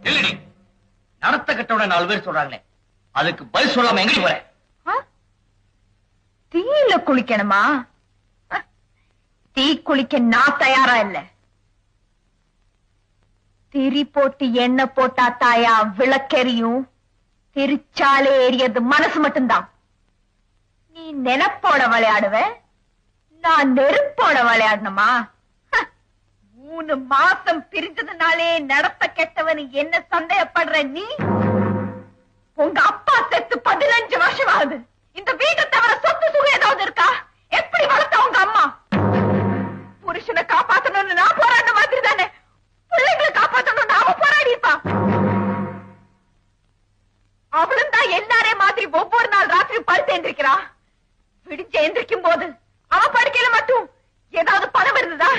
இல்லடி, நடத்த கட்டோட 4 பேர் சொல்றாங்களே, அதுக்கு பதில் சொல்லாம எங்கடி போற? தீயில குளிக்கணுமா? தீ குளிக்க நான் தயாரா இல்ல. திரி போட்டு எண்ணெய் போட்டா தாயா விளக்கெரியும், திரிச்சாலே எரியது மனசு மட்டும்தான். நீ நெனப்போட விளையாடுவ, நான் நெருப்போட விளையாடணுமா? 3 மாசம் பிரிஞ்சதுனாலே நடத்த கெட்டவன் என்ன சந்தேகப்படுற நீ? உங்க அப்பா செத்து 15 வருஷம் ஆகுது. இந்த வீட்டை தவிர சொத்து சுகம் ஏதாவது இருக்கா? எப்படி வளர்த்த உங்க அம்மா? புருஷனை காப்பாத்தணும்னு நான் போராடின மாதிரி தானே பிள்ளைங்களை காப்பாத்தணும்னு அவ போராடி இருப்பா. அவளும் தான் எல்லாரே மாதிரி ஒவ்வொரு நாள் ராத்திரி படுத்து எந்திரிக்கிறா. விடிஞ்சு எந்திரிக்கும் போது அவ படுக்கையில மட்டும் ஏதாவது பணம் இருந்ததா?